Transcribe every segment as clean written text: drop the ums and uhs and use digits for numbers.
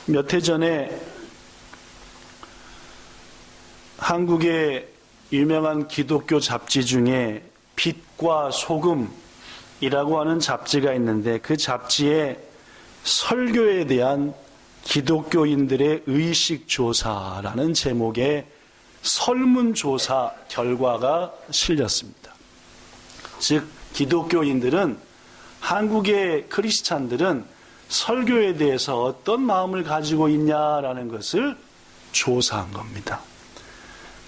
몇 해 전에 한국의 유명한 기독교 잡지 중에 빛과 소금이라고 하는 잡지가 있는데, 그 잡지에 설교에 대한 기독교인들의 의식조사라는 제목의 설문조사 결과가 실렸습니다. 즉, 기독교인들은, 한국의 크리스찬들은 설교에 대해서 어떤 마음을 가지고 있냐라는 것을 조사한 겁니다.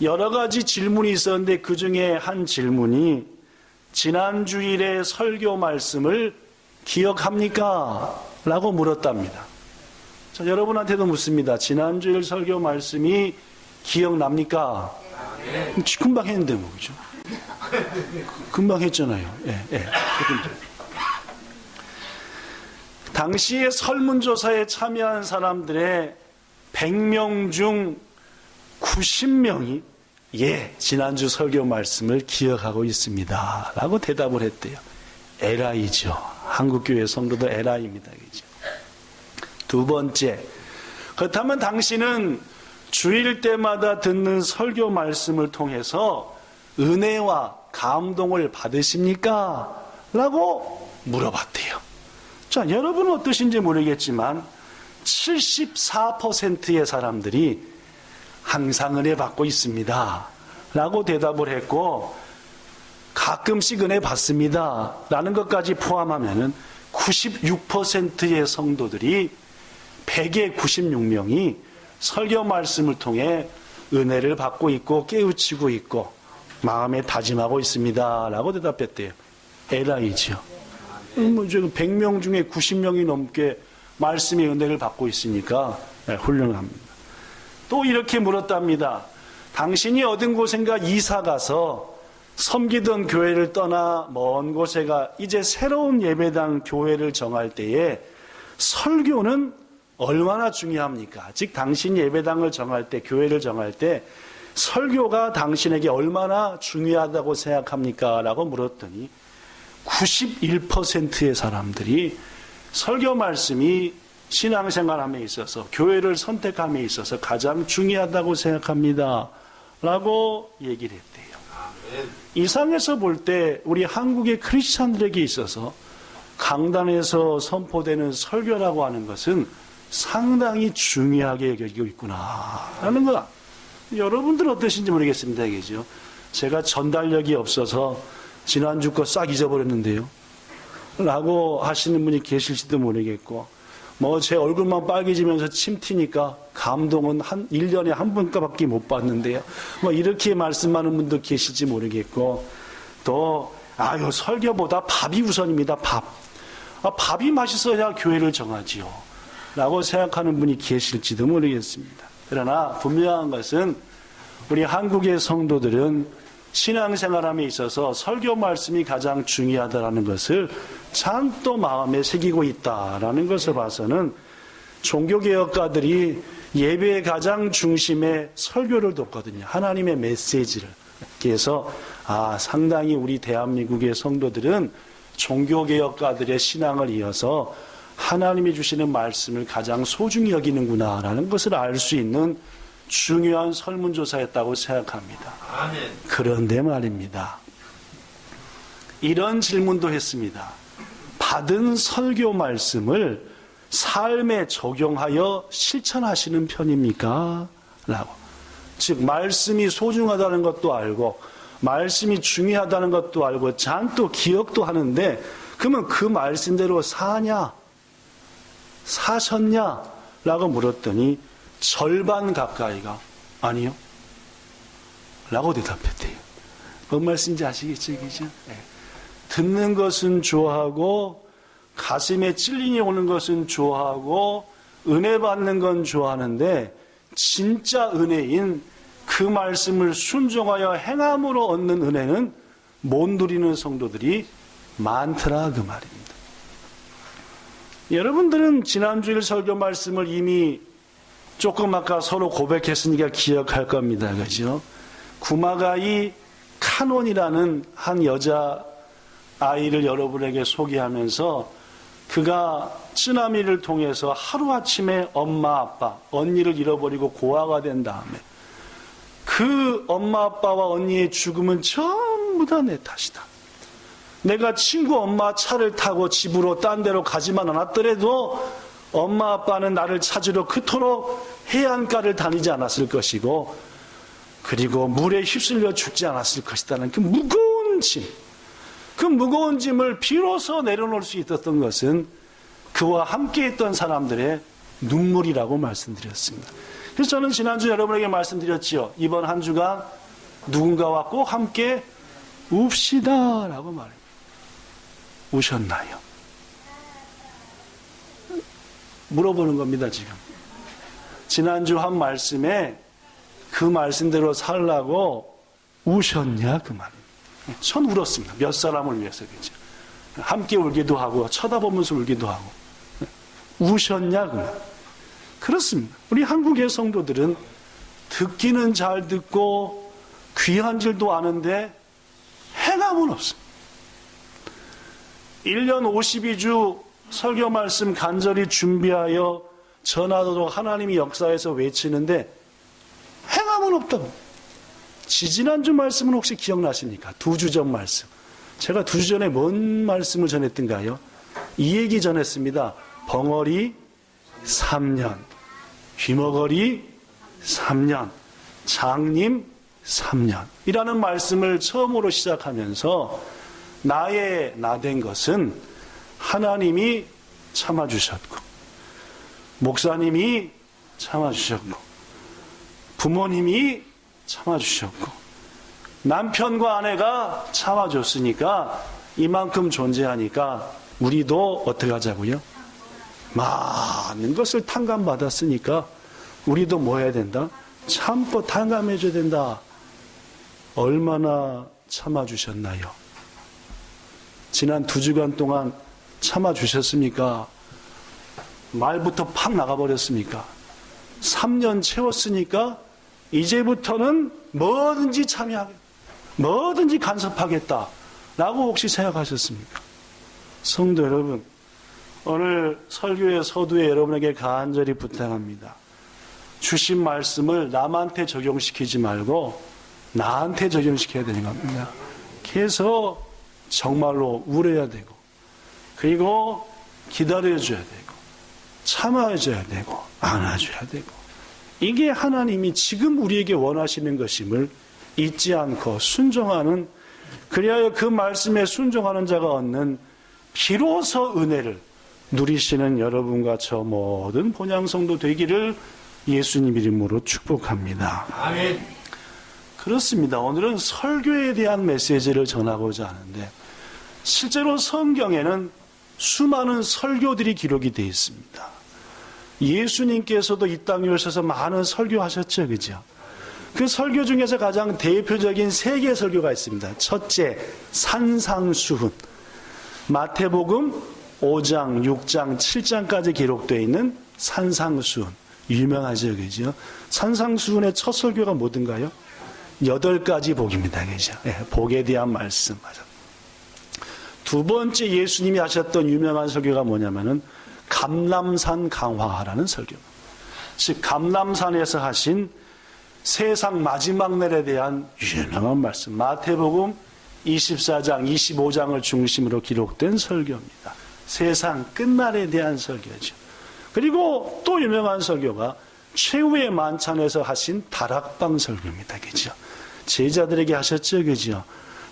여러 가지 질문이 있었는데 그 중에 한 질문이 지난 주일의 설교 말씀을 기억합니까? 라고 물었답니다. 자, 여러분한테도 묻습니다. 지난 주일 설교 말씀이 기억납니까? 금방 했는데 뭐, 그죠? 금방 했잖아요. 예. 당시에 설문조사에 참여한 사람들의 100명 중 90명이 예, 지난주 설교 말씀을 기억하고 있습니다 라고 대답을 했대요. 에라이죠. 한국교회 성도들 에라이입니다. 그죠? 두 번째, 그렇다면 당신은 주일 때마다 듣는 설교 말씀을 통해서 은혜와 감동을 받으십니까? 라고 물어봤대요. 자, 여러분은 어떠신지 모르겠지만 74%의 사람들이 항상 은혜 받고 있습니다 라고 대답을 했고, 가끔씩 은혜 받습니다 라는 것까지 포함하면 96%의 성도들이 100의 96명이 설교 말씀을 통해 은혜를 받고 있고 깨우치고 있고 마음에 다짐하고 있습니다 라고 대답했대요. 에라이죠. 100명 중에 90명이 넘게 말씀의 은혜를 받고 있으니까 훌륭합니다. 또 이렇게 물었답니다. 당신이 어떤 곳인가 이사가서 섬기던 교회를 떠나 먼 곳에 가 이제 새로운 예배당 교회를 정할 때에 설교는 얼마나 중요합니까? 즉 당신이 예배당을 정할 때, 교회를 정할 때 설교가 당신에게 얼마나 중요하다고 생각합니까? 라고 물었더니 91%의 사람들이 설교 말씀이 신앙생활함에 있어서, 교회를 선택함에 있어서 가장 중요하다고 생각합니다 라고 얘기를 했대요. 이상에서 볼 때 우리 한국의 크리스찬들에게 있어서 강단에서 선포되는 설교라고 하는 것은 상당히 중요하게 여기고 있구나 라는 거. 여러분들 어떠신지 모르겠습니다. 그죠? 제가 전달력이 없어서 지난주 거 싹 잊어버렸는데요 라고 하시는 분이 계실지도 모르겠고, 뭐 제 얼굴만 빨개지면서 침 튀니까 감동은 1년에 한 번밖에 못 받는데요, 뭐 이렇게 말씀하는 분도 계실지 모르겠고, 또 설교보다 밥이 우선입니다. 밥이 맛있어야 교회를 정하지요 라고 생각하는 분이 계실지도 모르겠습니다. 그러나 분명한 것은 우리 한국의 성도들은 신앙생활함에 있어서 설교 말씀이 가장 중요하다는 것을 참 또 마음에 새기고 있다라는 것을 봐서는 종교개혁가들이 예배의 가장 중심에 설교를 뒀거든요. 하나님의 메시지를. 그래서 상당히 우리 대한민국의 성도들은 종교개혁가들의 신앙을 이어서 하나님이 주시는 말씀을 가장 소중히 여기는구나라는 것을 알 수 있는 중요한 설문조사였다고 생각합니다. 아멘. 그런데 말입니다. 이런 질문도 했습니다. 받은 설교 말씀을 삶에 적용하여 실천하시는 편입니까? 라고. 즉 말씀이 소중하다는 것도 알고 말씀이 중요하다는 것도 알고 잔뜩 기억도 하는데, 그러면 그 말씀대로 사셨냐? 라고 물었더니 절반 가까이가 아니요 라고 대답했대요. 뭔 말씀인지 아시겠죠? 그죠? 네. 듣는 것은 좋아하고 가슴에 찔림이 오는 것은 좋아하고 은혜 받는 건 좋아하는데 진짜 은혜인 그 말씀을 순종하여 행함으로 얻는 은혜는 못 누리는 성도들이 많더라 그 말입니다. 여러분들은 지난주일 설교 말씀을 이미 조금 아까 서로 고백했으니까 기억할 겁니다. 그죠? 구마가이 카논이라는 한 여자 아이를 여러분에게 소개하면서 그가 쓰나미를 통해서 하루아침에 엄마, 아빠, 언니를 잃어버리고 고아가 된 다음에 그 엄마, 아빠와 언니의 죽음은 전부 다 내 탓이다. 내가 친구 엄마 차를 타고 집으로 딴 데로 가지만 않았더라도 엄마, 아빠는 나를 찾으러 그토록 해안가를 다니지 않았을 것이고 그리고 물에 휩쓸려 죽지 않았을 것이라는 그 무거운 짐, 그 무거운 짐을 비로소 내려놓을 수 있었던 것은 그와 함께 있던 사람들의 눈물이라고 말씀드렸습니다. 그래서 저는 지난주 여러분에게 말씀드렸지요. 이번 한 주간 누군가와 꼭 함께 웁시다 라고 말합니다. 우셨나요? 물어보는 겁니다. 지금 지난주 한 말씀에 그 말씀대로 살라고 우셨냐 그 말입니다. 전 울었습니다. 몇 사람을 위해서. 그죠? 함께 울기도 하고 쳐다보면서 울기도 하고. 우셨냐 그 말. 그렇습니다. 우리 한국의 성도들은 듣기는 잘 듣고 귀한 줄도 아는데 행함은 없습니다. 1년 52주 설교 말씀 간절히 준비하여 전하도록 하나님이 역사에서 외치는데 행함은 없다고. 지지난주 말씀은 혹시 기억나십니까? 2주 전 말씀. 제가 2주 전에 뭔 말씀을 전했던가요? 이 얘기 전했습니다. 벙어리 3년, 귀머거리 3년, 장님 3년 이라는 말씀을 처음으로 시작하면서 나의 나된 것은 하나님이 참아주셨고 목사님이 참아주셨고 부모님이 참아주셨고 남편과 아내가 참아줬으니까 이만큼 존재하니까 우리도 어떻게 하자고요? 많은 것을 탕감받았으니까 우리도 뭐 해야 된다? 참고 탕감해줘야 된다. 얼마나 참아주셨나요? 지난 2주간 동안 참아주셨습니까? 말부터 팍 나가버렸습니까? 3년 채웠으니까 이제부터는 뭐든지 참여하겠다. 뭐든지 간섭하겠다. 라고 혹시 생각하셨습니까? 성도 여러분, 오늘 설교의 서두에 여러분에게 간절히 부탁합니다. 주신 말씀을 남한테 적용시키지 말고 나한테 적용시켜야 되는 겁니다. 계속 정말로 울어야 되고 그리고 기다려줘야 되고 참아줘야 되고 안아줘야 되고 이게 하나님이 지금 우리에게 원하시는 것임을 잊지 않고 순종하는, 그리하여 그 말씀에 순종하는 자가 얻는 비로소 은혜를 누리시는 여러분과 저 모든 본향성도 되기를 예수님 이름으로 축복합니다. 아멘. 그렇습니다. 오늘은 설교에 대한 메시지를 전하고자 하는데 실제로 성경에는 수많은 설교들이 기록이 되어 있습니다. 예수님께서도 이 땅에 오셔서 많은 설교하셨죠. 그죠? 그 설교 중에서 가장 대표적인 3개의 설교가 있습니다. 첫째, 산상수훈. 마태복음 5장, 6장, 7장까지 기록되어 있는 산상수훈. 유명하죠. 그죠? 산상수훈의 첫 설교가 뭐든가요? 8가지 복입니다. 그죠? 네, 복에 대한 말씀. 두 번째 예수님이 하셨던 유명한 설교가 뭐냐면은 감람산 강화라는 설교. 즉 감람산에서 하신 세상 마지막 날에 대한 유명한 말씀. 마태복음 24장, 25장을 중심으로 기록된 설교입니다. 세상 끝날에 대한 설교죠. 그리고 또 유명한 설교가 최후의 만찬에서 하신 다락방 설교입니다. 그죠? 제자들에게 하셨죠. 그죠?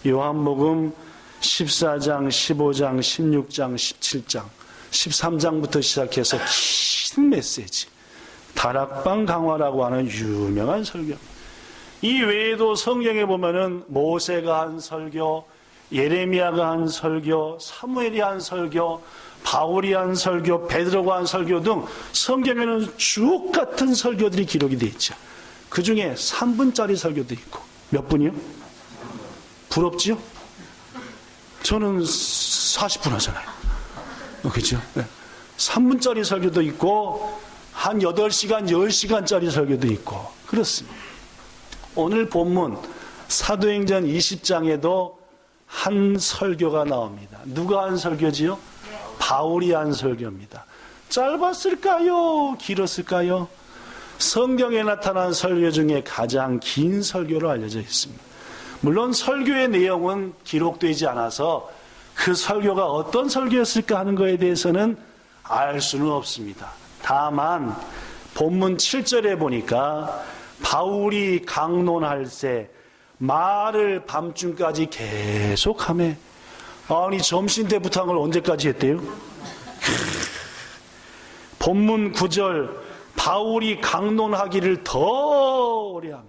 요한복음 14장, 15장, 16장, 17장, 13장부터 시작해서 긴 메시지. 다락방 강화라고 하는 유명한 설교. 이 외에도 성경에 보면은 모세가 한 설교, 예레미야가 한 설교, 사무엘이 한 설교, 바울이 한 설교, 베드로가 한 설교 등 성경에는 주옥 같은 설교들이 기록이 되어 있죠. 그 중에 3분짜리 설교도 있고. 몇 분이요? 부럽지요? 저는 40분 하잖아요. 그렇죠? 네. 3분짜리 설교도 있고 한 8시간, 10시간짜리 설교도 있고 그렇습니다. 오늘 본문 사도행전 20장에도 한 설교가 나옵니다. 누가 한 설교지요? 바울이 한 설교입니다. 짧았을까요? 길었을까요? 성경에 나타난 설교 중에 가장 긴 설교로 알려져 있습니다. 물론 설교의 내용은 기록되지 않아서 그 설교가 어떤 설교였을까 하는 것에 대해서는 알 수는 없습니다. 다만 본문 7절에 보니까 바울이 강론할 새 말을 밤중까지 계속하며, 아니 점심때부터 한 걸 언제까지 했대요? 본문 9절 바울이 강론하기를 더 오래 하며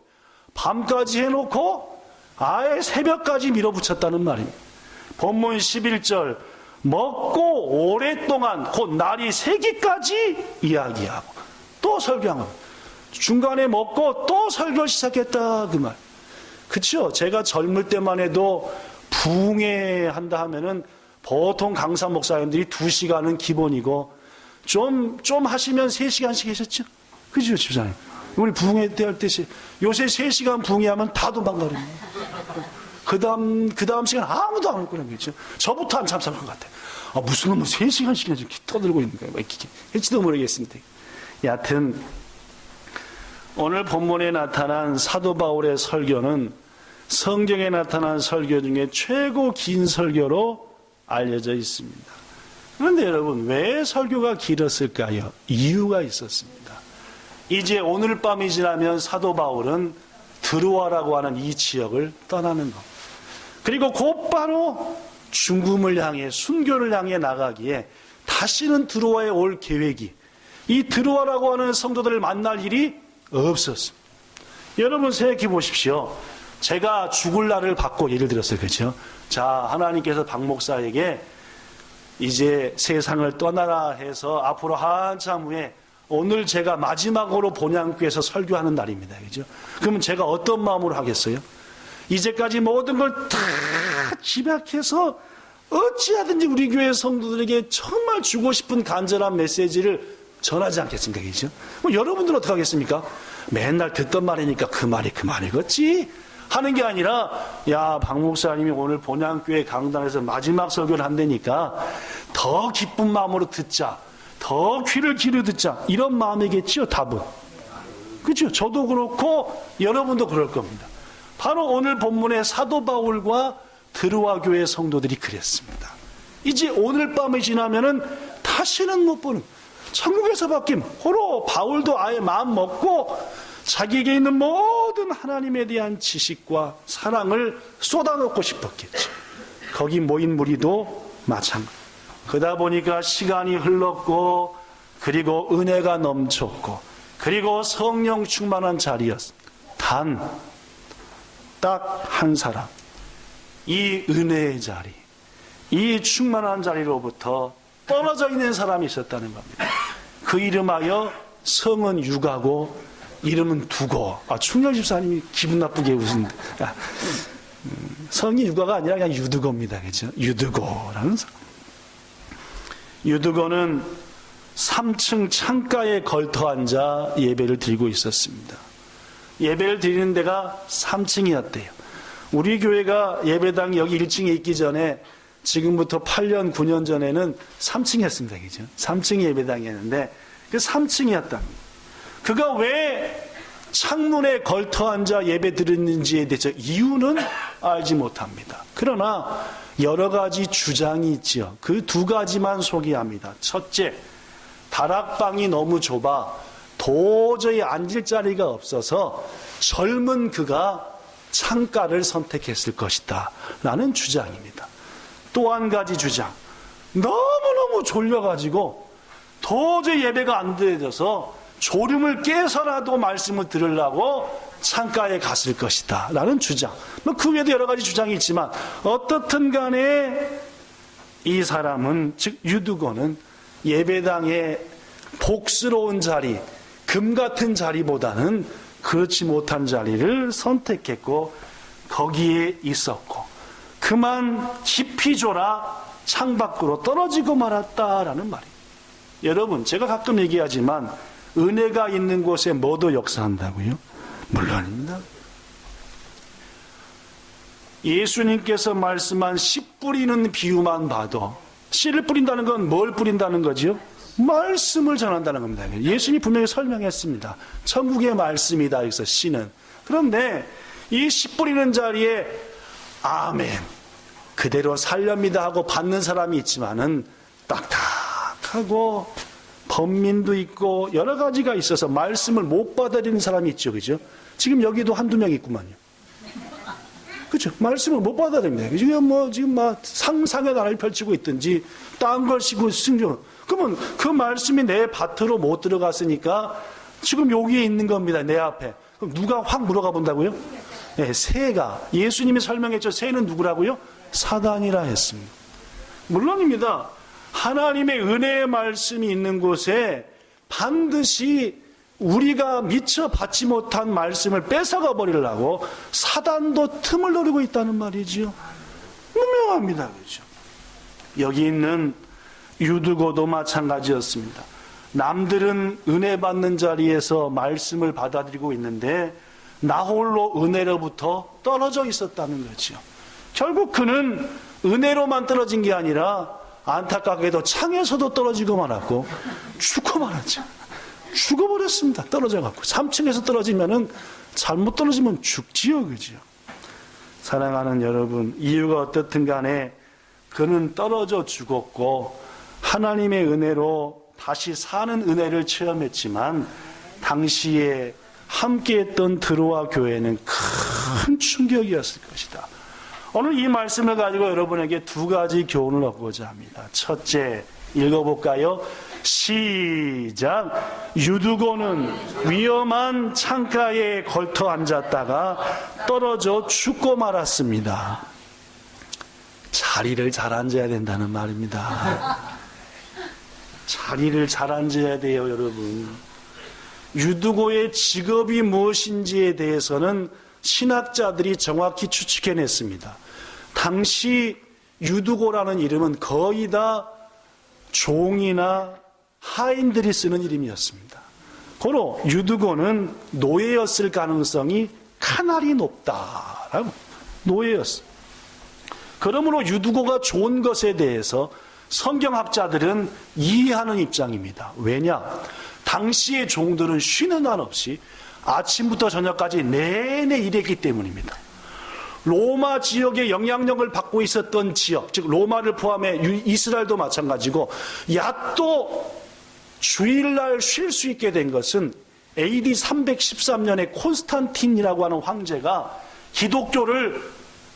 밤까지 해놓고 아예 새벽까지 밀어붙였다는 말입니다. 본문 11절 먹고 오랫동안 곧 날이 새기까지 이야기하고 또 설교하고 중간에 먹고 또 설교 시작했다 그 말. 그렇죠? 제가 젊을 때만 해도 부흥회 한다 하면은 보통 강사 목사님들이 2시간은 기본이고 좀 하시면 3시간씩 하셨죠? 그죠, 집사님? 우리 부흥회 때 할 때 요새 3시간 부흥회 하면 다 도망가거든요. 그 다음 시간 아무도 안 올 거란 거죠. 저부터 안 참석할 것 같아요. 아, 무슨 놈은 3시간씩이나 이렇게 떠들고 있는 거예요. 이렇게 할지도 모르겠습니다. 여하튼 오늘 본문에 나타난 사도 바울의 설교는 성경에 나타난 설교 중에 최고 긴 설교로 알려져 있습니다. 그런데 여러분, 왜 설교가 길었을까요? 이유가 있었습니다. 이제 오늘 밤이 지나면 사도 바울은 드로아라고 하는 이 지역을 떠나는 것. 그리고 곧바로 중금을 향해, 순교를 향해 나가기에 다시는 드로아에 올 계획이, 이 드로아라고 하는 성도들을 만날 일이 없었습니다. 여러분 생각해 보십시오. 제가 죽을 날을 받고 예를 들었어요. 그렇죠? 자, 하나님께서 박 목사에게 이제 세상을 떠나라 해서 앞으로 한참 후에 오늘 제가 마지막으로 본향교에서 설교하는 날입니다. 그죠? 그러면 제가 어떤 마음으로 하겠어요? 이제까지 모든 걸 다 집약해서 어찌하든지 우리 교회 성도들에게 정말 주고 싶은 간절한 메시지를 전하지 않겠습니까? 그죠? 여러분들은 어떻게 하겠습니까? 맨날 듣던 말이니까 그 말이겠지? 하는 게 아니라, 야, 박 목사님이 오늘 본향교회 강단에서 마지막 설교를 한다니까 더 기쁜 마음으로 듣자, 더 귀를 기울여 듣자, 이런 마음이겠지요, 답은. 그렇죠? 저도 그렇고 여러분도 그럴 겁니다. 바로 오늘 본문의 사도 바울과 드로아 교회 성도들이 그랬습니다. 이제 오늘 밤이 지나면은 다시는 못 보는, 천국에서 바뀐, 호로 바울도 아예 마음 먹고 자기에게 있는 모든 하나님에 대한 지식과 사랑을 쏟아놓고 싶었겠죠. 거기 모인 무리도 마찬가지. 그러다 보니까 시간이 흘렀고, 그리고 은혜가 넘쳤고, 그리고 성령 충만한 자리였습니다. 단 딱 한 사람, 이 은혜의 자리, 이 충만한 자리로부터 떨어져 있는 사람이 있었다는 겁니다. 그 이름하여 성은 유가고 이름은 두고. 충렬 집사님이 기분 나쁘게 웃는데, 성이 유가가 아니라 그냥 유두고입니다. 그죠? 유두고라는 성. 유두고는 3층 창가에 걸터 앉아 예배를 드리고 있었습니다. 예배를 드리는 데가 3층이었대요. 우리 교회가 예배당이 여기 1층에 있기 전에 지금부터 8년, 9년 전에는 3층이었습니다. 그죠? 3층이 예배당이었는데 그 3층이었답니다. 그가 왜 창문에 걸터 앉아 예배 드렸는지에 대해서 이유는 알지 못합니다. 그러나 여러 가지 주장이 있지요. 그 2가지만 소개합니다. 첫째, 다락방이 너무 좁아 도저히 앉을 자리가 없어서 젊은 그가 창가를 선택했을 것이다 라는 주장입니다. 또 한 가지 주장, 너무너무 졸려가지고 도저히 예배가 안 되어져서 졸음을 깨서라도 말씀을 들으려고 창가에 갔을 것이다 라는 주장. 그 외에도 여러 가지 주장이 있지만 어떻든 간에 이 사람은, 즉 유두고는 예배당의 복스러운 자리, 금 같은 자리보다는 그렇지 못한 자리를 선택했고 거기에 있었고, 그만 깊이 졸아 창밖으로 떨어지고 말았다라는 말이에요. 여러분, 제가 가끔 얘기하지만 은혜가 있는 곳에 뭐도 역사한다고요? 물론입니다. 예수님께서 말씀한 씨 뿌리는 비유만 봐도 씨를 뿌린다는 건 뭘 뿌린다는 거지요? 말씀을 전한다는 겁니다. 예수님이 분명히 설명했습니다. 천국의 말씀이다. 여기서 씨는. 그런데 이 씨 뿌리는 자리에 아멘, 그대로 살렵니다 하고 받는 사람이 있지만은 딱딱하고 번민도 있고 여러 가지가 있어서 말씀을 못 받아들이는 사람이 있죠. 그죠? 지금 여기도 한두 명 있구만요. 그죠? 말씀을 못 받아들입니다. 지금 상상의 나라를 펼치고 있든지 딴 걸 시고 승종. 그러면 그 말씀이 내 밭으로 못 들어갔으니까 지금 여기에 있는 겁니다. 내 앞에. 그럼 누가 확 물어가 본다고요? 네, 새가. 예수님이 설명했죠. 새는 누구라고요? 사단이라 했습니다. 물론입니다. 하나님의 은혜의 말씀이 있는 곳에 반드시 우리가 미처 받지 못한 말씀을 뺏어가 버리려고 사단도 틈을 노리고 있다는 말이지요. 분명합니다. 그렇죠? 여기 있는 유두고도 마찬가지였습니다. 남들은 은혜 받는 자리에서 말씀을 받아들이고 있는데 나 홀로 은혜로부터 떨어져 있었다는 거죠. 결국 그는 은혜로만 떨어진 게 아니라 안타깝게도 창에서도 떨어지고 말았고 죽고 말았죠. 죽어버렸습니다. 떨어져갖고 3층에서 떨어지면은 잘못 떨어지면 죽지요. 그죠? 사랑하는 여러분, 이유가 어떻든 간에 그는 떨어져 죽었고 하나님의 은혜로 다시 사는 은혜를 체험했지만 당시에 함께했던 드로아 교회는 큰 충격이었을 것이다. 오늘 이 말씀을 가지고 여러분에게 두 가지 교훈을 얻고자 합니다. 첫째, 읽어볼까요? 시작. 유두고는 위험한 창가에 걸터 앉았다가 떨어져 죽고 말았습니다. 자리를 잘 앉아야 된다는 말입니다. 자리를 잘 앉아야 돼요, 여러분. 유두고의 직업이 무엇인지에 대해서는 신학자들이 정확히 추측해냈습니다. 당시 유두고라는 이름은 거의 다 종이나 하인들이 쓰는 이름이었습니다. 고로 유두고는 노예였을 가능성이 카나리 높다라고. 노예였어. 그러므로 유두고가 좋은 것에 대해서 성경학자들은 이해하는 입장입니다. 왜냐? 당시의 종들은 쉬는 날 없이 아침부터 저녁까지 내내 일했기 때문입니다. 로마 지역의 영향력을 받고 있었던 지역, 즉 로마를 포함해 이스라엘도 마찬가지고, 야또 주일날 쉴 수 있게 된 것은 AD 313년에 콘스탄틴이라고 하는 황제가 기독교를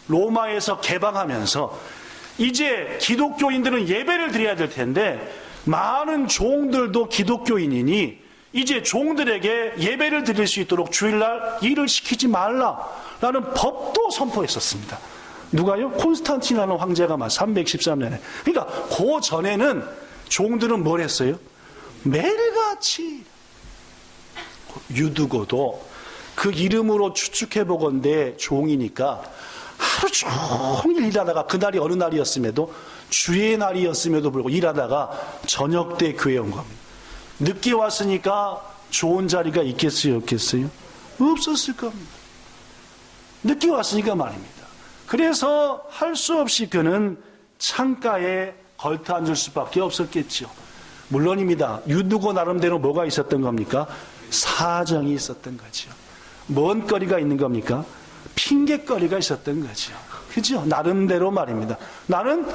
로마에서 개방하면서 이제 기독교인들은 예배를 드려야 될 텐데 많은 종들도 기독교인이니 이제 종들에게 예배를 드릴 수 있도록 주일날 일을 시키지 말라라는 법도 선포했었습니다. 누가요? 콘스탄틴이라는 황제가 313년에. 그러니까 그 전에는 종들은 뭘 했어요? 매일같이. 유두고도 그 이름으로 추측해보건대 종이니까 하루 종일 일하다가, 그날이 어느 날이었음에도 주의 날이었음에도 불구하고 일하다가 저녁 때 교회에 온 겁니다. 늦게 왔으니까 좋은 자리가 있겠어요, 없겠어요? 없었을 겁니다. 늦게 왔으니까 말입니다. 그래서 할 수 없이 그는 창가에 걸터 앉을 수밖에 없었겠죠. 물론입니다. 유두고 나름대로 뭐가 있었던 겁니까? 사정이 있었던 거죠. 뭔 거리가 있는 겁니까? 핑계거리가 있었던 거죠. 그죠? 나름대로 말입니다. 나는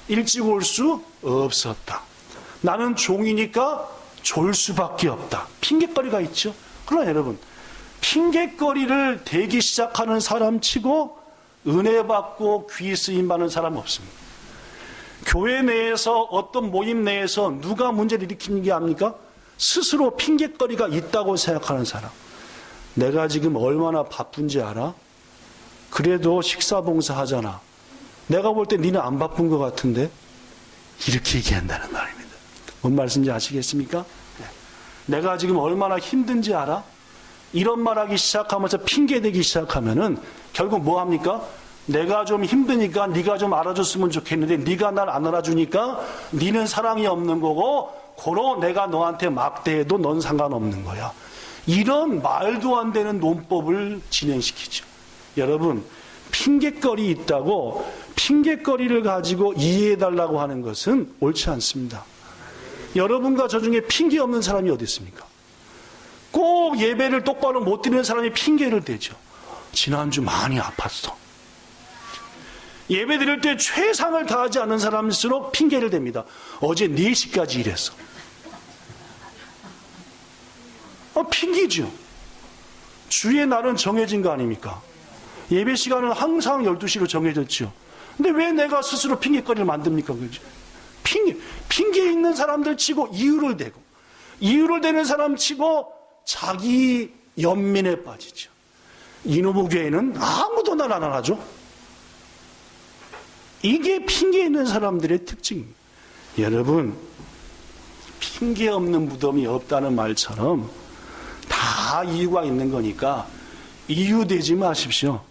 일찍 올 수 없었다. 나는 종이니까 졸 수밖에 없다. 핑계거리가 있죠. 그러나 여러분, 핑계거리를 대기 시작하는 사람 치고 은혜 받고 귀 쓰임 받는 사람 없습니다. 교회 내에서 어떤 모임 내에서 누가 문제를 일으키는 게 압니까? 스스로 핑계거리가 있다고 생각하는 사람. 내가 지금 얼마나 바쁜지 알아? 그래도 식사 봉사하잖아. 내가 볼 때 니는 안 바쁜 것 같은데? 이렇게 얘기한다는 말입니다. 뭔 말씀인지 아시겠습니까? 내가 지금 얼마나 힘든지 알아? 이런 말하기 시작하면서 핑계대기 시작하면은 결국 뭐 합니까? 내가 좀 힘드니까 네가 좀 알아줬으면 좋겠는데 네가 날 안 알아주니까 니는 사랑이 없는 거고, 고로 내가 너한테 막대해도 넌 상관없는 거야. 이런 말도 안 되는 논법을 진행시키죠. 여러분, 핑계거리 있다고 핑계거리를 가지고 이해해달라고 하는 것은 옳지 않습니다. 여러분과 저 중에 핑계 없는 사람이 어디 있습니까? 꼭 예배를 똑바로 못 드리는 사람이 핑계를 대죠. 지난주 많이 아팠어. 예배 드릴 때 최상을 다하지 않는 사람일수록 핑계를 댑니다. 어제 4시까지 일했어. 핑계죠. 주의 날은 정해진 거 아닙니까? 예배 시간은 항상 12시로 정해졌죠. 근데 왜 내가 스스로 핑계거리를 만듭니까? 그죠? 핑계 있는 사람들 치고 이유를 대고, 이유를 대는 사람 치고 자기 연민에 빠지죠. 이놈의 교회는 아무도 날 안 알아줘. 이게 핑계 있는 사람들의 특징입니다. 여러분, 핑계 없는 무덤이 없다는 말처럼 다 이유가 있는 거니까 이유되지 마십시오.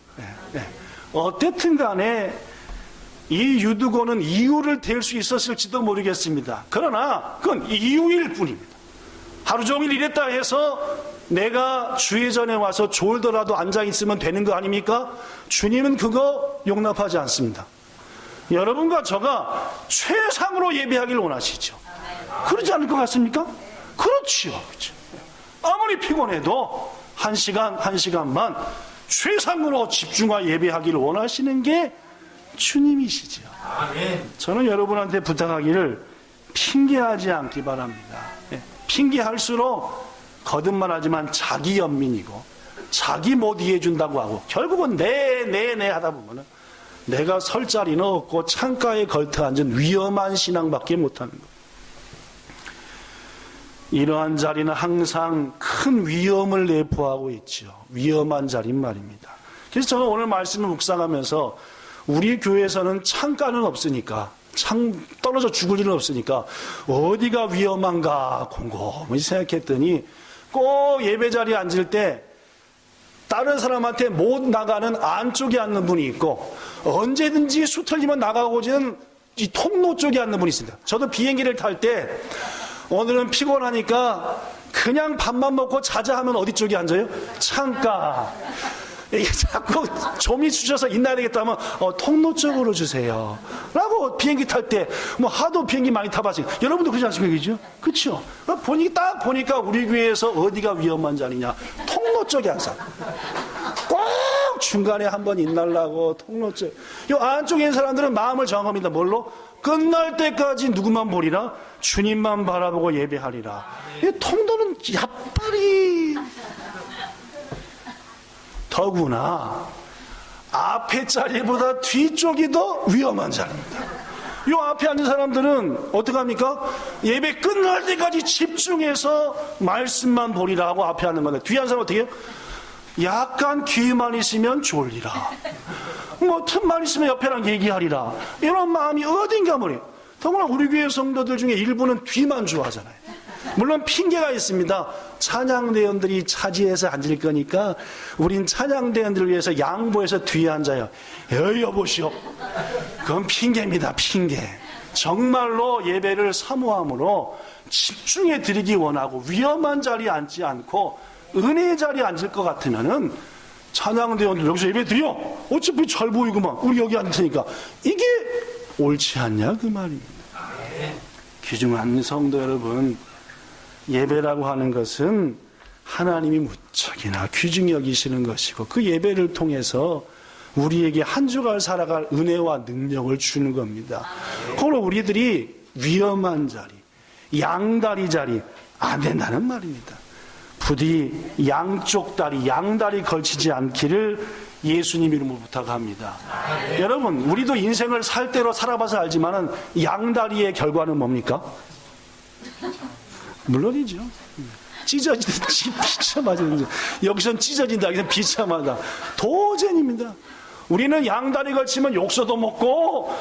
어쨌든 간에 이 유두고는 이유를 댈 수 있었을지도 모르겠습니다. 그러나 그건 이유일 뿐입니다. 하루 종일 일했다 해서 내가 주의 전에 와서 졸더라도 앉아있으면 되는 거 아닙니까? 주님은 그거 용납하지 않습니다. 여러분과 저가 최상으로 예배하기를 원하시죠. 그러지 않을 것 같습니까? 그렇지요. 그렇죠. 아무리 피곤해도 한 시간만 최상으로 집중하여 예배하기를 원하시는 게 주님이시죠. 저는 여러분한테 부탁하기를 핑계하지 않기 바랍니다. 핑계할수록 거듭말하지만 자기 연민이고 자기 못 이해해준다고 하고 결국은 내 하다 보면은 내가 설 자리는 없고 창가에 걸터앉은 위험한 신앙밖에 못하는 거예요. 이러한 자리는 항상 큰 위험을 내포하고 있죠. 위험한 자리인 말입니다. 그래서 저는 오늘 말씀을 묵상하면서 우리 교회에서는 창가는 없으니까, 떨어져 죽을 일은 없으니까 어디가 위험한가 곰곰이 생각했더니 꼭 예배 자리에 앉을 때 다른 사람한테 못 나가는 안쪽에 앉는 분이 있고 언제든지 수 틀리면 나가고지는 이 통로 쪽에 앉는 분이 있습니다. 저도 비행기를 탈 때 오늘은 피곤하니까 그냥 밥만 먹고 자자 하면 어디 쪽에 앉아요? 창가. 이게 자꾸 좀이 주셔서 있나야 되겠다면 통로 쪽으로 주세요 라고 비행기 탈 때 뭐 하도 비행기 많이 타봤어요. 여러분도 그러지 않습니까? 그죠? 그렇죠? 딱 보니까 우리 교회에서 어디가 위험한 자리냐, 통로 쪽에 항상 꼭 중간에 한번 있날라고 통로 쪽. 이 안쪽에 있는 사람들은 마음을 정합니다. 뭘로? 끝날 때까지 누구만 보리라? 주님만 바라보고 예배하리라. 이 통로는 야빨이 더구나 앞에 자리보다 뒤쪽이 더 위험한 자리입니다. 이 앞에 앉은 사람들은 어떡합니까? 예배 끝날 때까지 집중해서 말씀만 보리라 하고 앞에 앉는 건데 뒤에 앉은 사람은 어떻게 해요? 약간 귀만 있으면 졸리라, 뭐 틈만 있으면 옆에랑 얘기하리라, 이런 마음이 어딘가 모르요. 더구나 우리 교회 성도들 중에 일부는 뒤만 좋아하잖아요. 물론 핑계가 있습니다. 찬양대원들이 차지해서 앉을 거니까 우린 찬양대원들을 위해서 양보해서 뒤에 앉아요. 여보시오. 그건 핑계입니다. 핑계. 정말로 예배를 사모함으로 집중해 드리기 원하고 위험한 자리에 앉지 않고 은혜의 자리에 앉을 것 같으면은 찬양대원들 여기서 예배 드려. 어차피 잘 보이구만. 우리 여기 앉으니까. 이게 옳지 않냐 그 말입니다. 귀중한 성도 여러분, 예배라고 하는 것은 하나님이 무척이나 귀중히 여기시는 것이고 그 예배를 통해서 우리에게 한 주간 살아갈 은혜와 능력을 주는 겁니다. 그러나 우리들이 위험한 자리, 양다리 자리 안 된다는 말입니다. 부디 양쪽 다리, 양다리 걸치지 않기를 예수님 이름으로 부탁합니다. 여러분, 우리도 인생을 살 대로 살아봐서 알지만은 양다리의 결과는 뭡니까? 물론이죠. 찢어지든지 비참하든지. 여기선 찢어진다, 여기선 비참하다. 도전입니다. 우리는 양다리 걸치면 욕서도 먹고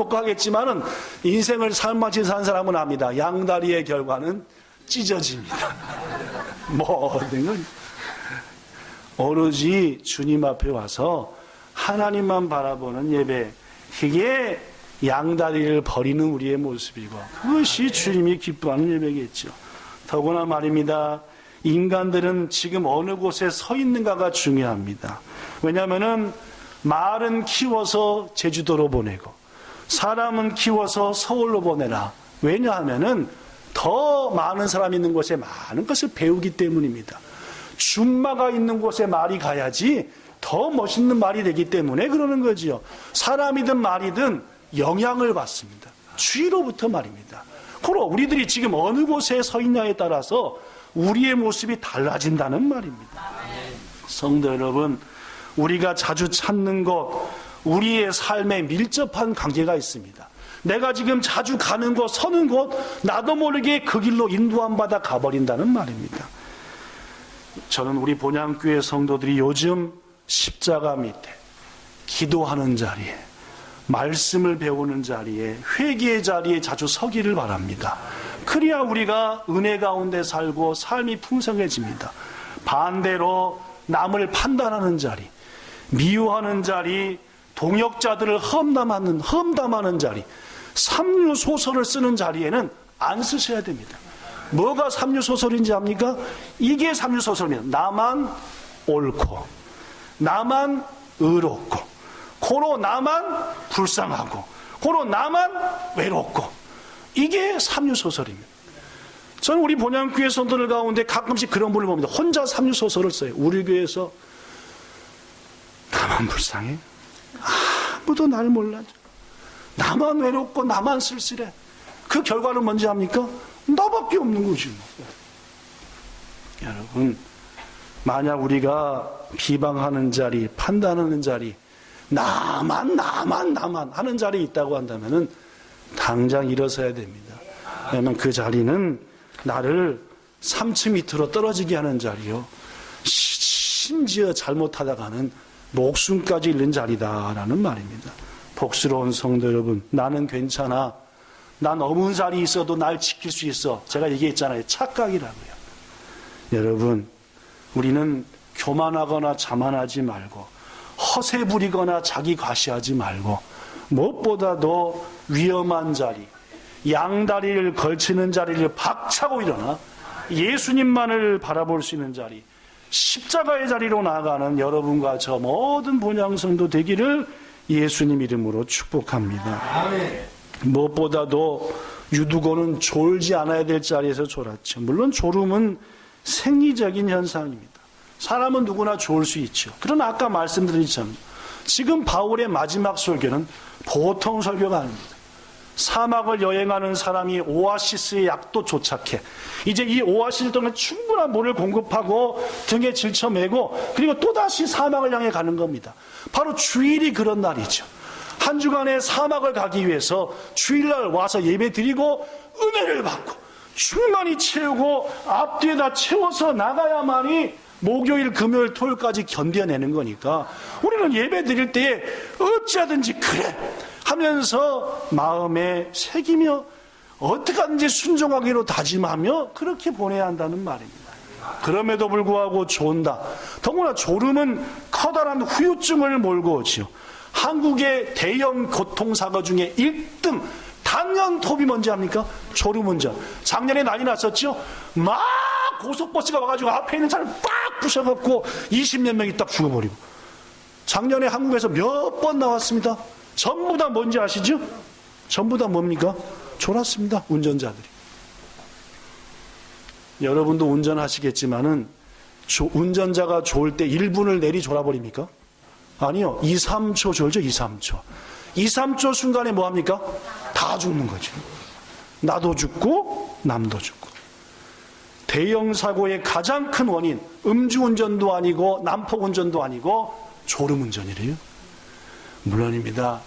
하겠지만은 인생을 삶같이 산 사람은 압니다. 양다리의 결과는 찢어집니다. 모든 건 오로지 주님 앞에 와서 하나님만 바라보는 예배, 그게 양다리를 버리는 우리의 모습이고 그것이 주님이 기뻐하는 예배겠죠. 더구나 말입니다. 인간들은 지금 어느 곳에 서 있는가가 중요합니다. 왜냐하면은 말은 키워서 제주도로 보내고 사람은 키워서 서울로 보내라. 왜냐하면은 더 많은 사람이 있는 곳에 많은 것을 배우기 때문입니다. 준마가 있는 곳에 말이 가야지 더 멋있는 말이 되기 때문에 그러는 거지요. 사람이든 말이든 영향을 받습니다. 주위로부터 말입니다. 그러 우리들이 지금 어느 곳에 서 있냐에 따라서 우리의 모습이 달라진다는 말입니다. 성도 여러분, 우리가 자주 찾는 곳, 우리의 삶에 밀접한 관계가 있습니다. 내가 지금 자주 가는 곳, 서는 곳, 나도 모르게 그 길로 인도함 받아 가버린다는 말입니다. 저는 우리 본향교회 성도들이 요즘 십자가 밑에 기도하는 자리에, 말씀을 배우는 자리에, 회개의 자리에 자주 서기를 바랍니다. 그래야 우리가 은혜 가운데 살고 삶이 풍성해집니다. 반대로 남을 판단하는 자리, 미워하는 자리, 동역자들을 험담하는 자리, 삼류소설을 쓰는 자리에는 안 쓰셔야 됩니다. 뭐가 삼류소설인지 압니까? 이게 삼류소설입니다. 나만 옳고 나만 의롭고 고로 나만 불쌍하고 고로 나만 외롭고, 이게 삼류소설입니다. 저는 우리 본향교회 성도들 가운데 가끔씩 그런 분을 봅니다. 혼자 삼류소설을 써요. 우리 교회에서 나만 불쌍해, 아무도 날 몰라줘, 나만 외롭고 나만 쓸쓸해. 그 결과는 뭔지 압니까? 나밖에 없는 거지 뭐. 여러분, 만약 우리가 비방하는 자리, 판단하는 자리, 나만 하는 자리에 있다고 한다면은 당장 일어서야 됩니다. 왜냐하면 그 자리는 나를 3층 밑으로 떨어지게 하는 자리요, 심지어 잘못하다가는 목숨까지 잃는 자리다라는 말입니다. 복스러운 성도 여러분, 나는 괜찮아, 난 어느 자리에 있어도 날 지킬 수 있어, 제가 얘기했잖아요. 착각이라고요. 여러분, 우리는 교만하거나 자만하지 말고 허세 부리거나 자기 과시하지 말고, 무엇보다도 위험한 자리, 양다리를 걸치는 자리를 박차고 일어나 예수님만을 바라볼 수 있는 자리, 십자가의 자리로 나아가는 여러분과 저 모든 본향성도 되기를 예수님 이름으로 축복합니다. 아멘. 무엇보다도 유두고는 졸지 않아야 될 자리에서 졸았죠. 물론 졸음은 생리적인 현상입니다. 사람은 누구나 졸 수 있죠. 그러나 아까 말씀드린 참, 지금 바울의 마지막 설교는 보통 설교가 아닙니다. 사막을 여행하는 사람이 오아시스의 약도 도착해 이제 이 오아시스 동안 충분한 물을 공급하고 등에 질쳐매고 그리고 또다시 사막을 향해 가는 겁니다. 바로 주일이 그런 날이죠. 한 주간의 사막을 가기 위해서 주일날 와서 예배 드리고 은혜를 받고 충만히 채우고 앞뒤에다 채워서 나가야만이 목요일, 금요일, 토요일까지 견뎌내는 거니까 우리는 예배 드릴 때에 어찌하든지 그래 하면서 마음에 새기며 어떻게 하든지 순종하기로 다짐하며 그렇게 보내야 한다는 말입니다. 그럼에도 불구하고 존다. 더구나 졸음은 커다란 후유증을 몰고 오지요. 한국의 대형 교통사고 중에 1등 단연톱이 뭔지 압니까? 졸음운전. 작년에 난리 났었죠? 막 고속버스가 와가지고 앞에 있는 차를 빡 부셔갖고 20몇 명이 딱 죽어버리고. 작년에 한국에서 몇 번 나왔습니다. 전부 다 뭔지 아시죠? 전부 다 뭡니까? 졸았습니다. 운전자들이. 여러분도 운전하시겠지만은 운전자가 졸 때 1분을 내리 졸아버립니까? 아니요. 2, 3초 졸죠. 2, 3초. 2, 3초 순간에 뭐합니까? 다 죽는 거죠. 나도 죽고 남도 죽고. 대형 사고의 가장 큰 원인, 음주운전도 아니고 난폭운전도 아니고 졸음운전이래요. 물론입니다.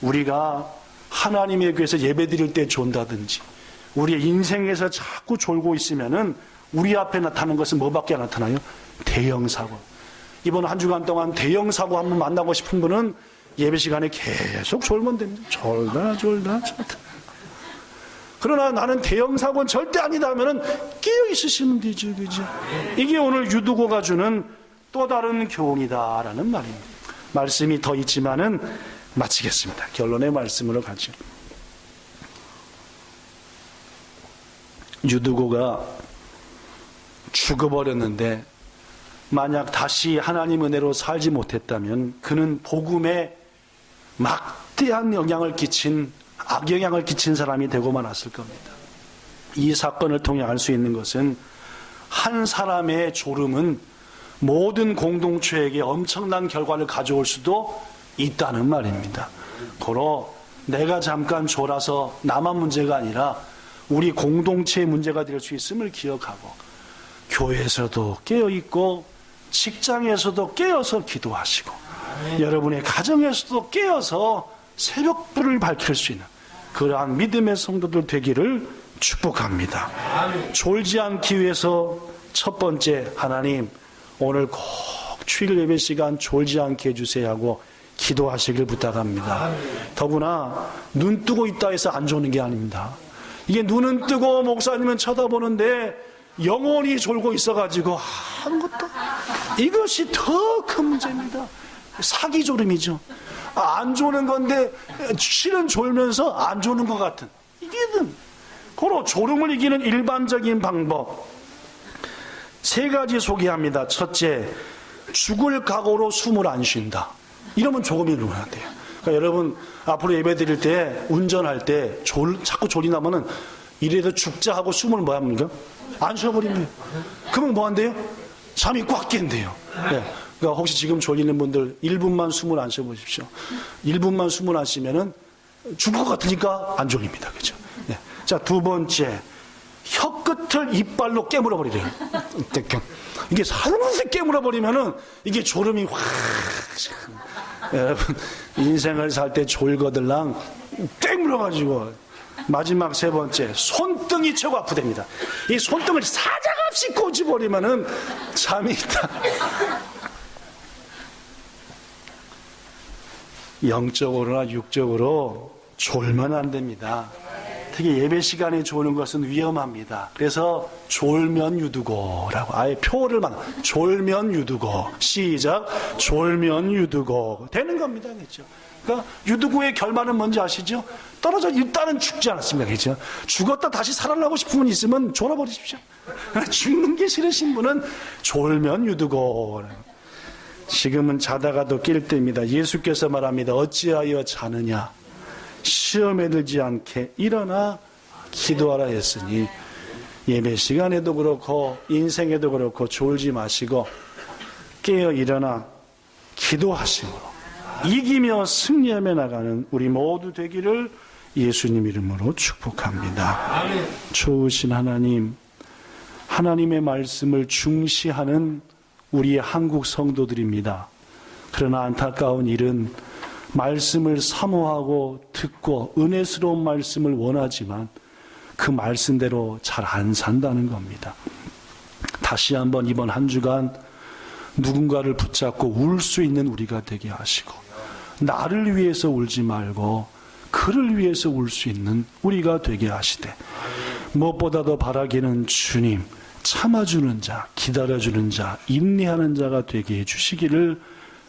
우리가 하나님의 교회에서 예배드릴 때 존다든지 우리의 인생에서 자꾸 졸고 있으면은 우리 앞에 나타나는 것은 뭐밖에 안 나타나요? 대형 사고. 이번 한 주간 동안 대형 사고 한번 만나고 싶은 분은 예배 시간에 계속 졸면 됩니다. 졸다. 그러나 나는 대형 사고는 절대 아니다 하면은 깨어 있으시면 되죠, 그죠? 이게 오늘 유두고가 주는 또 다른 교훈이다라는 말입니다. 말씀이 더 있지만은 마치겠습니다. 결론의 말씀으로 가죠. 유두고가 죽어버렸는데 만약 다시 하나님 은혜로 살지 못했다면 그는 복음에 막대한 영향을 끼친, 악영향을 끼친 사람이 되고 말았을 겁니다. 이 사건을 통해 알 수 있는 것은 한 사람의 졸음은 모든 공동체에게 엄청난 결과를 가져올 수도 있다는 말입니다. 고로 내가 잠깐 졸아서 나만 문제가 아니라 우리 공동체의 문제가 될 수 있음을 기억하고 교회에서도 깨어있고 직장에서도 깨어서 기도하시고 여러분의 가정에서도 깨어서 새벽불을 밝힐 수 있는 그러한 믿음의 성도들 되기를 축복합니다. 졸지 않기 위해서 첫 번째, 하나님 오늘 꼭 주일 예배 시간 졸지 않게 해주세요 하고 기도하시길 부탁합니다. 더구나 눈 뜨고 있다 해서 안 조는 게 아닙니다. 이게 눈은 뜨고 목사님은 쳐다보는데 영혼이 졸고 있어가지고 아무것도, 이것이 더 큰 문제입니다. 사기 졸음이죠. 안 조는 건데 실은 졸면서 안 조는 것 같은, 이게는 고로 졸음을 이기는 일반적인 방법 세 가지 소개합니다. 첫째, 죽을 각오로 숨을 안 쉰다. 이러면 조금이 일어나대요. 그러니까 여러분 앞으로 예배 드릴 때 운전할 때 자꾸 졸이 나면은 이래도 죽자 하고 숨을 뭐 합니까? 안 쉬어버립니다. 그러면 뭐 한대요? 잠이 꽉 깬대요. 네. 그러니까 혹시 지금 졸리는 분들 1분만 숨을 안 쉬어보십시오. 1분만 숨을 안 쉬면은 죽을 것 같으니까 안 졸립니다. 그죠? 네. 자, 두 번째, 혀끝을 이빨로 깨물어 버리래요. 이게 살살 깨물어 버리면은 이게 졸음이 확. 여러분 인생을 살 때 졸거들랑 깨물어가지고. 마지막 세 번째, 손등이 최고 아프답니다. 이 손등을 사자같이 꽂아버리면은 잠이 있다. 영적으로나 육적으로 졸면 안 됩니다. 특히 예배 시간에 조는 것은 위험합니다. 그래서 졸면유두고라고 아예 표를 졸면유두고, 시작, 졸면유두고 되는 겁니다. 그렇죠? 그러니까 유두고의 결말은 뭔지 아시죠? 떨어져 일단은 죽지 않았습니다. 그렇죠? 죽었다 다시 살아나고 싶은 분 있으면 졸아버리십시오. 죽는 게 싫으신 분은 졸면유두고. 지금은 자다가도 깰 때입니다. 예수께서 말합니다. 어찌하여 자느냐? 시험에 들지 않게 일어나 기도하라 했으니, 예배 시간에도 그렇고 인생에도 그렇고 졸지 마시고 깨어 일어나 기도하심으로 이기며 승리하며 나가는 우리 모두 되기를 예수님 이름으로 축복합니다. 좋으신 하나님, 하나님의 말씀을 중시하는 우리 한국 성도들입니다. 그러나 안타까운 일은 말씀을 사모하고 듣고 은혜스러운 말씀을 원하지만 그 말씀대로 잘 안 산다는 겁니다. 다시 한번 이번 한 주간 누군가를 붙잡고 울 수 있는 우리가 되게 하시고, 나를 위해서 울지 말고 그를 위해서 울 수 있는 우리가 되게 하시되, 무엇보다도 바라기는 주님, 참아주는 자, 기다려주는 자, 인내하는 자가 되게 해주시기를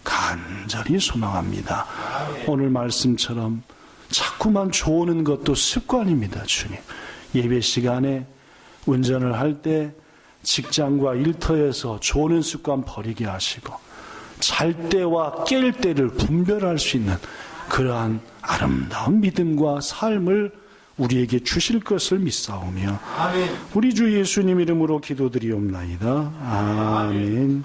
간절히 소망합니다. 오늘 말씀처럼 자꾸만 조는 것도 습관입니다. 주님, 예배 시간에 운전을 할 때 직장과 일터에서 조는 습관 버리게 하시고, 잘 때와 깰 때를 분별할 수 있는 그러한 아름다운 믿음과 삶을 우리에게 주실 것을 믿사오며, 우리 주 예수님 이름으로 기도드리옵나이다. 아멘.